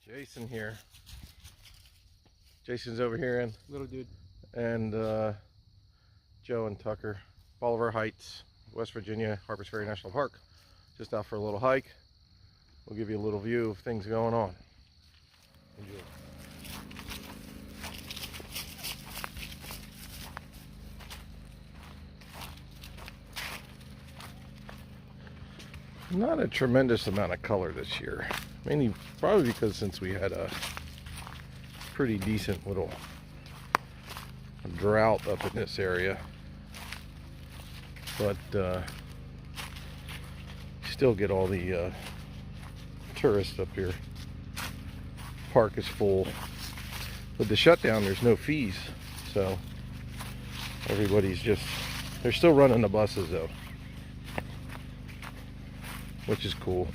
Jason here. Jason's over here and Little dude. and Joe and Tucker, Bolivar Heights, West Virginia, Harpers Ferry National Park. Just out for a little hike. We'll give you a little view of things going on. Enjoy. Not a tremendous amount of color this year. Mainly probably because since we had a pretty decent little drought up in this area. But still get all the tourists up here. Park is full. With the shutdown, there's no fees. So everybody's just, they're still running the buses though, which is cool.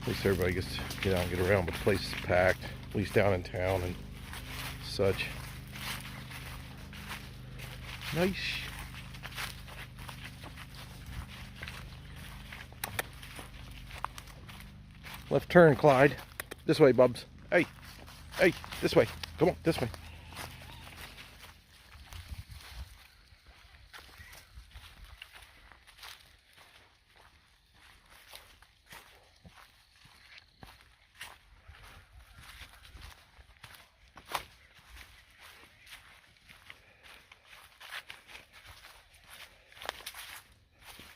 At least everybody gets to get out and get around, but the place is packed, at least down in town and such. Nice. Left turn, Clyde. This way, Bubs. Hey, hey, this way. Come on, this way.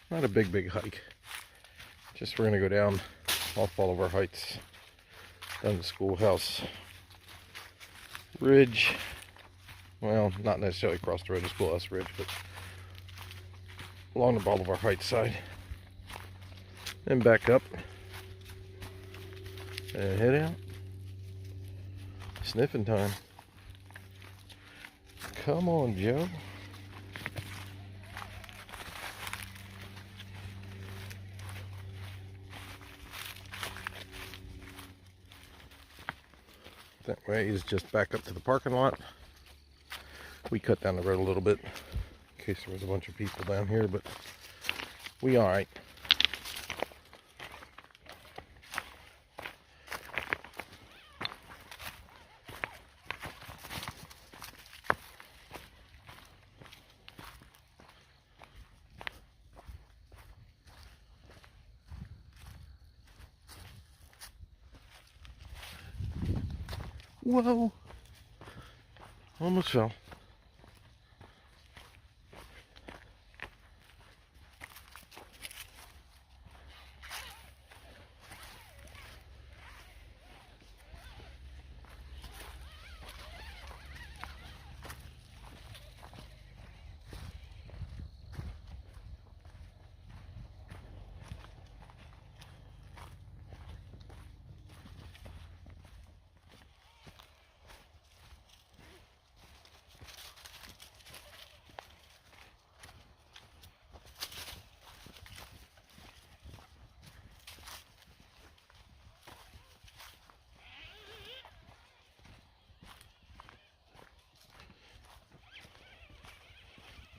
Not a big hike. Just we're gonna go down off Bolivar Heights, down the schoolhouse ridge. Well, not necessarily across the road, the schoolhouse ridge, but along the Bolivar Heights side. Then back up and head out. Sniffing time. Come on, Joe. That way is just back up to the parking lot. We cut down the road a little bit in case there was a bunch of people down here, but we all right. Whoa, almost fell.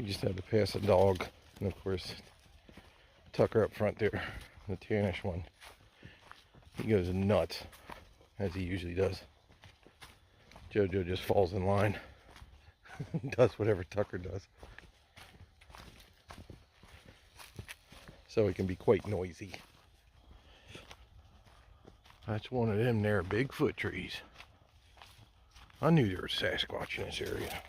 You just had to pass a dog, and of course Tucker up front there, the tannish one. He goes nuts, as he usually does. Jojo just falls in line, does whatever Tucker does. So he can be quite noisy. That's one of them there Bigfoot trees. I knew there was Sasquatch in this area.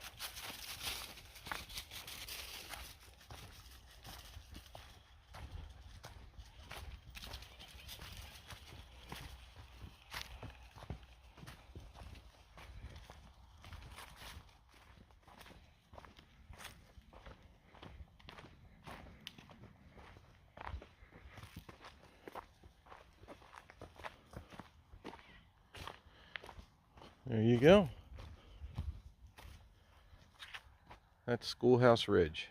There you go. That's Schoolhouse Ridge.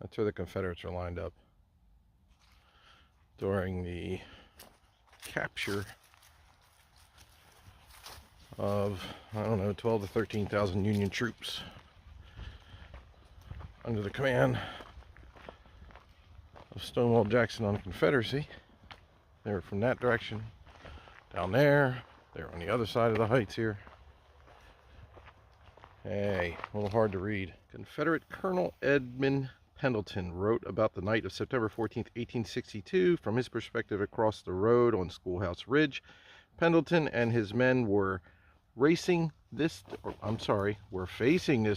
That's where the Confederates are lined up during the capture of, I don't know, 12 to 13,000 Union troops under the command of Stonewall Jackson on the Confederacy. They were from that direction. Down there. They're on the other side of the heights here. Hey, a little hard to read. Confederate Colonel Edmund Pendleton wrote about the night of September 14th, 1862, from his perspective across the road on Schoolhouse Ridge. Pendleton and his men were facing this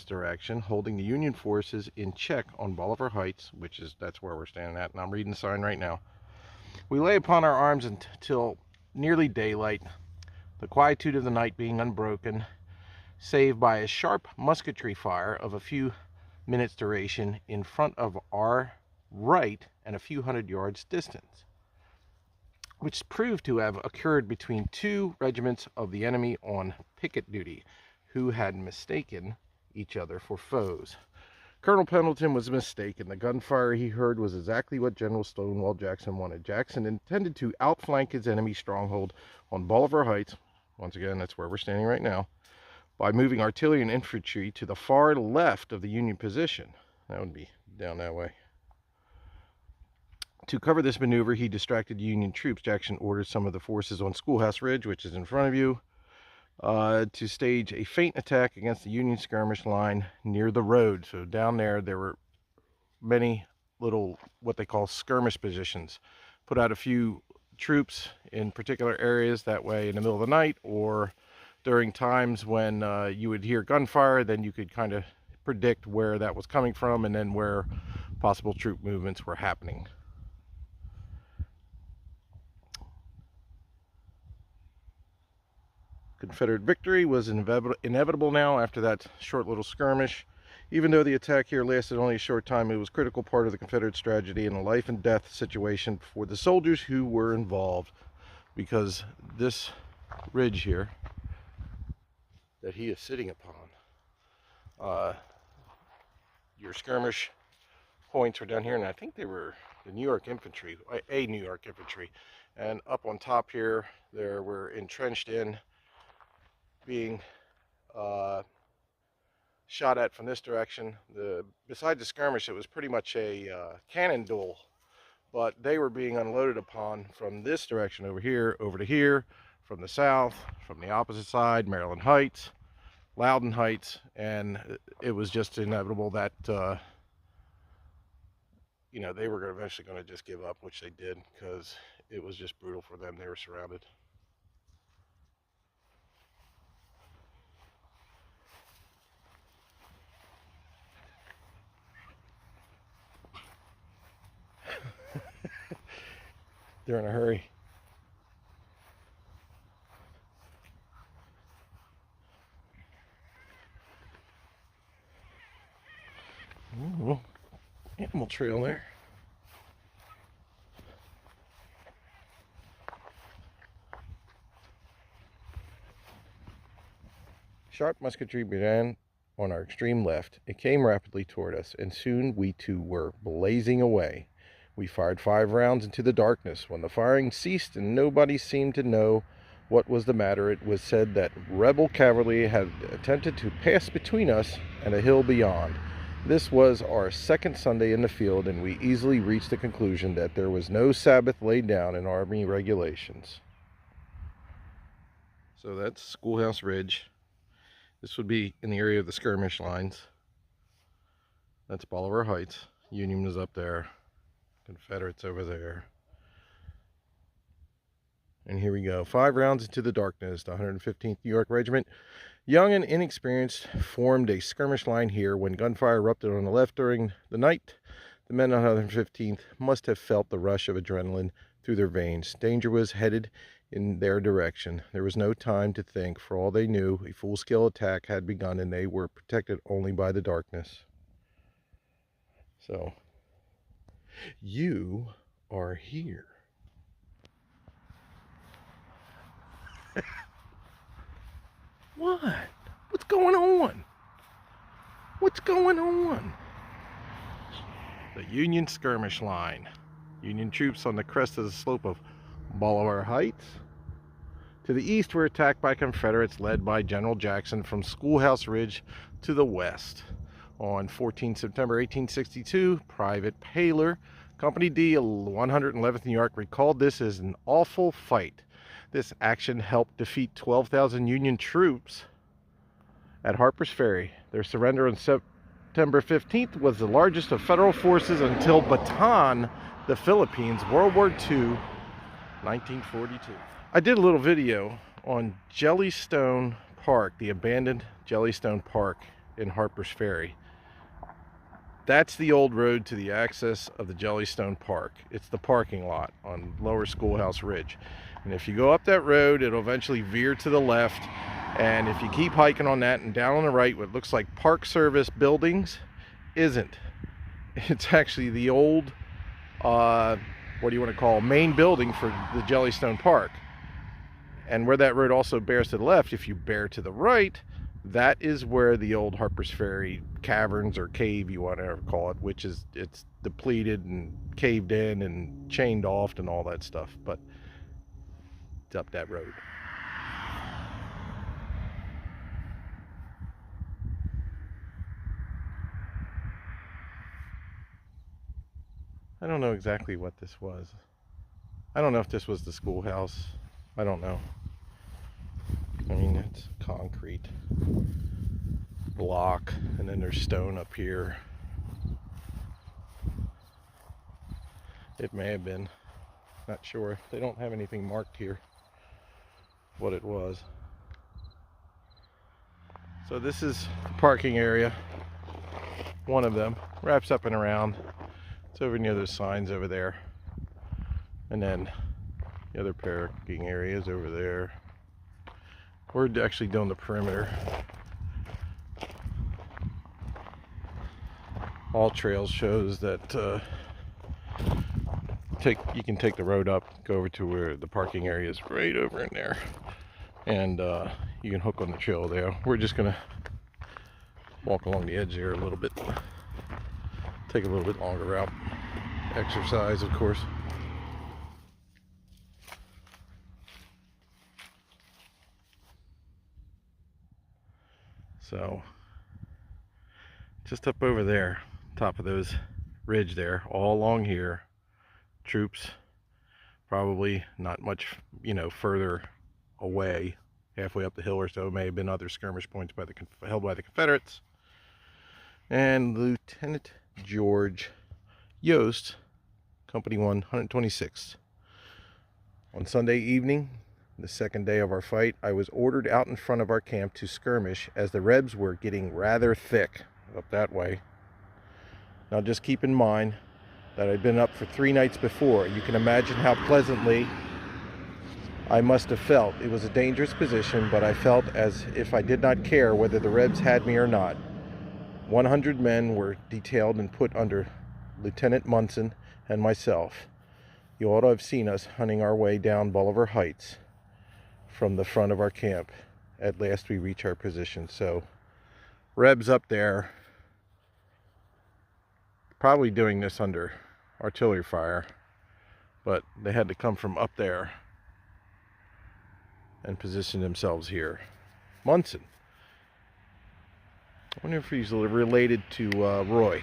direction, holding the Union forces in check on Bolivar Heights, that's where we're standing at, and I'm reading the sign right now. We lay upon our arms until nearly daylight, the quietude of the night being unbroken, save by a sharp musketry fire of a few minutes' duration in front of our right and a few hundred yards distance, which proved to have occurred between two regiments of the enemy on picket duty, who had mistaken each other for foes. Colonel Pendleton was mistaken. The gunfire he heard was exactly what General Stonewall Jackson wanted. Jackson intended to outflank his enemy stronghold on Bolivar Heights, once again, that's where we're standing right now, by moving artillery and infantry to the far left of the Union position. That would be down that way. To cover this maneuver, he distracted Union troops. Jackson ordered some of the forces on Schoolhouse Ridge, which is in front of you, to stage a feint attack against the Union skirmish line near the road. So down there were many little, what they call skirmish positions. Put out a few troops in particular areas, that way in the middle of the night or during times when you would hear gunfire, then you could kind of predict where that was coming from and then where possible troop movements were happening. Confederate victory was inevitable now after that short little skirmish. Even though the attack here lasted only a short time, it was a critical part of the Confederate strategy and a life and death situation for the soldiers who were involved, because this ridge here that he is sitting upon, your skirmish points were down here, and I think they were the New York Infantry, a New York Infantry, and up on top here there were entrenched in, being shot at from this direction. Besides the skirmish, it was pretty much a cannon duel, but they were being unloaded upon from this direction over here, over to here, from the south, from the opposite side, Maryland Heights, Loudon Heights, and it was just inevitable that you know, they were eventually going to just give up, which they did, because it was just brutal for them. They were surrounded. They're in a hurry. Ooh, animal trail there. Sharp musketry began on our extreme left. It came rapidly toward us, and soon we too were blazing away. We fired 5 rounds into the darkness. When the firing ceased and nobody seemed to know what was the matter, it was said that rebel cavalry had attempted to pass between us and a hill beyond. This was our second Sunday in the field, and we easily reached the conclusion that there was no Sabbath laid down in Army regulations. So that's Schoolhouse Ridge. This would be in the area of the skirmish lines. That's Bolivar Heights. Union was up there. Confederates over there. And here we go. 5 rounds into the darkness. The 115th New York Regiment, young and inexperienced, formed a skirmish line here. When gunfire erupted on the left during the night, the men on the 115th must have felt the rush of adrenaline through their veins. Danger was headed in their direction. There was no time to think. For all they knew, a full-scale attack had begun, and they were protected only by the darkness. So, you are here. What? What's going on? What's going on? The Union skirmish line. Union troops on the crest of the slope of Bolivar Heights. To the east were attacked by Confederates led by General Jackson from Schoolhouse Ridge to the west. On 14 September 1862, Private Paler, Company D, 111th New York, recalled this as an awful fight. This action helped defeat 12,000 Union troops at Harpers Ferry. Their surrender on September 15th was the largest of federal forces until Bataan, the Philippines, World War II, 1942. I did a little video on Jellystone Park, the abandoned Jellystone Park in Harpers Ferry. That's the old road to the access of the Jellystone Park. It's the parking lot on Lower Schoolhouse Ridge. And if you go up that road, it'll eventually veer to the left. And if you keep hiking on that and down on the right, what looks like Park Service buildings isn't. It's actually the old, what do you want to call, main building for the Jellystone Park. And where that road also bears to the left, if you bear to the right, that is where the old Harpers Ferry caverns or cave, you want to call it, which is, it's depleted and caved in and chained off and all that stuff. But it's up that road. I don't know exactly what this was. I don't know if this was the schoolhouse. I don't know. I mean, it's concrete block, and then there's stone up here. It may have been. Not sure. They don't have anything marked here what it was. So this is the parking area. One of them wraps up and around. It's over near those signs over there. And then the other parking areas over there. We're actually doing the perimeter. All Trails shows that you can take the road up, go over to where the parking area is right over in there, and you can hook on the trail there. We're just gonna walk along the edge here a little bit, take a little bit longer route, exercise of course. So just up over there, top of those ridge there, all along here, troops probably not much, further away, halfway up the hill or so. May have been other skirmish points held by the Confederates. And Lieutenant George Yost, Company 1, 126th. On Sunday evening, the second day of our fight, I was ordered out in front of our camp to skirmish as the Rebs were getting rather thick up that way. Now just keep in mind that I'd been up for 3 nights before. You can imagine how pleasantly I must have felt. It was a dangerous position, but I felt as if I did not care whether the Rebs had me or not. 100 men were detailed and put under Lieutenant Munson and myself. You ought to have seen us hunting our way down Bolivar Heights from the front of our camp. At last we reach our position. So Rebs up there, probably doing this under artillery fire, but they had to come from up there and position themselves here. Munson, I wonder if he's related to Roy.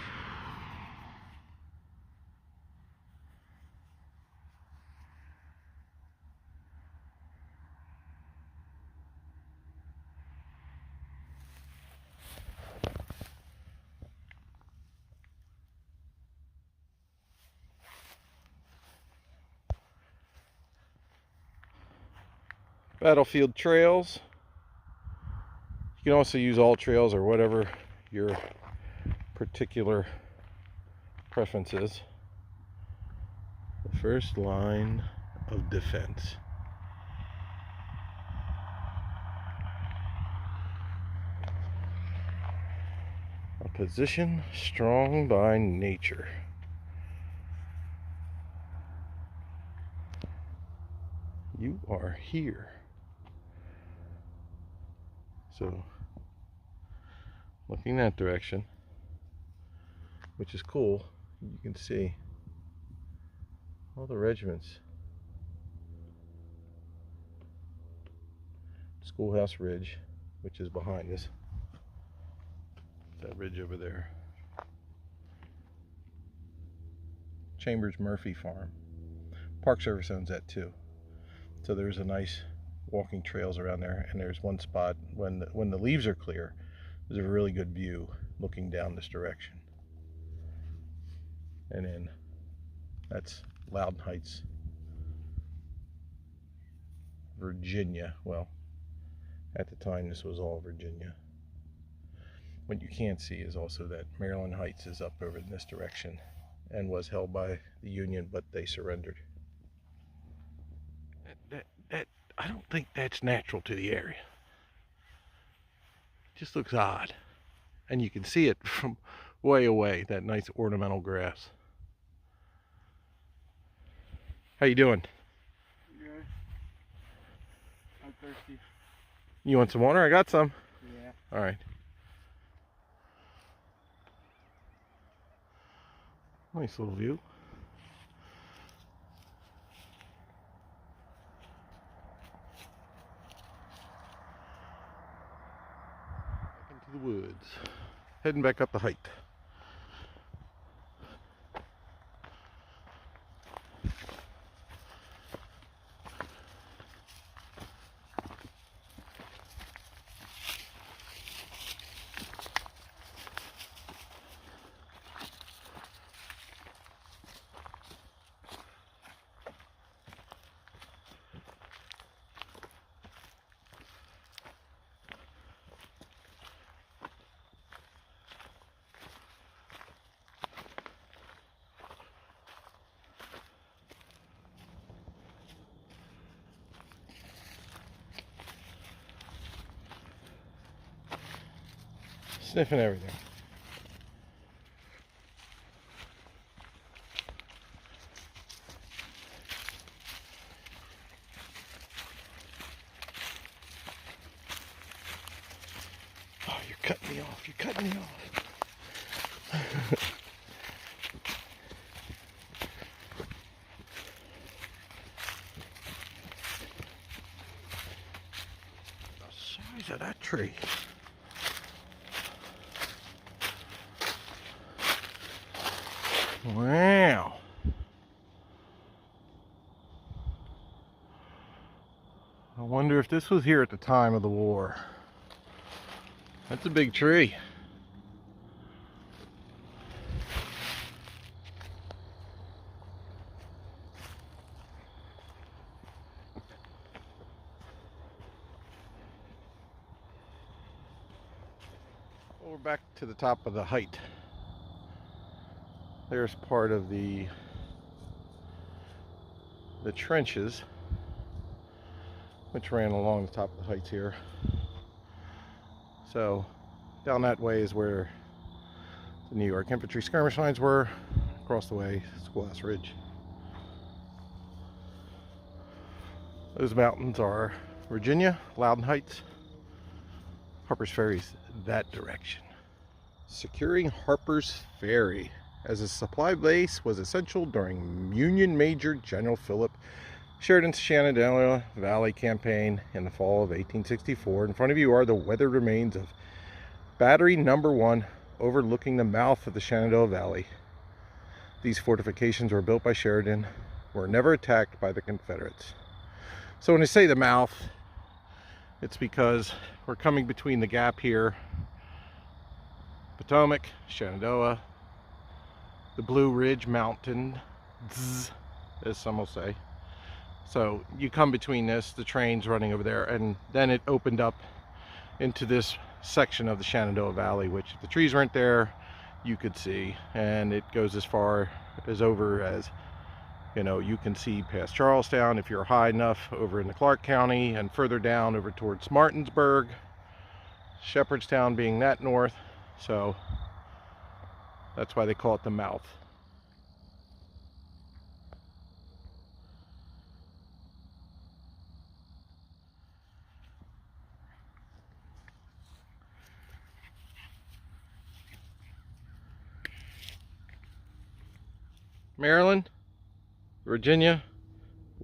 Battlefield trails. You can also use all trails or whatever your particular preference is. The first line of defense. A position strong by nature. You are here. So, looking that direction, which is cool, you can see all the regiments. Schoolhouse Ridge, which is behind us. That ridge over there. Chambers Murphy Farm. Park Service owns that too. So there's a nice walking trails around there, and there's one spot when the leaves are clear, there's a really good view looking down this direction. And then that's Loudon Heights, Virginia. Well, at the time this was all Virginia. What you can't see is also that Maryland Heights is up over in this direction and was held by the Union, but they surrendered. I don't think that's natural to the area. It just looks odd. And you can see it from way away, that nice ornamental grass. How you doing? Good. I'm thirsty. You want some water? I got some. Yeah. All right. Nice little view. Back into the woods. Heading back up the height. Sniffing everything. Oh, you're cutting me off. You're cutting me off. The size of that tree. Wow. I wonder if this was here at the time of the war. That's a big tree. Well, we're back to the top of the height. There's part of the trenches which ran along the top of the heights here. So down that way is where the New York infantry skirmish lines were. Across the way, Schoolhouse Ridge. Those mountains are Virginia, Loudon Heights, Harpers Ferry's that direction. Securing Harpers Ferry as a supply base was essential during Union Major General Philip Sheridan's Shenandoah Valley campaign in the fall of 1864. In front of you are the weathered remains of Battery Number 1 overlooking the mouth of the Shenandoah Valley. These fortifications were built by Sheridan, were never attacked by the Confederates. So when I say the mouth, it's because we're coming between the gap here, Potomac, Shenandoah, the Blue Ridge Mountain, as some will say. So you come between this, the train's running over there, and then it opened up into this section of the Shenandoah Valley, which if the trees weren't there, you could see. And it goes as far as over as, you know, you can see past Charlestown if you're high enough over into Clark County, and further down over towards Martinsburg, Shepherdstown being that north. So that's why they call it the mouth. Maryland, Virginia,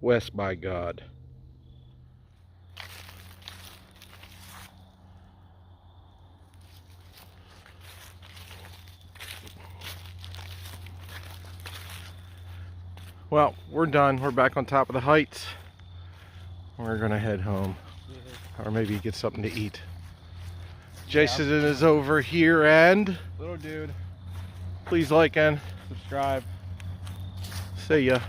west by God. Well, we're done. We're back on top of the heights. We're gonna head home, or maybe get something to eat. Jason is over here, and Little dude, please like and subscribe. see ya.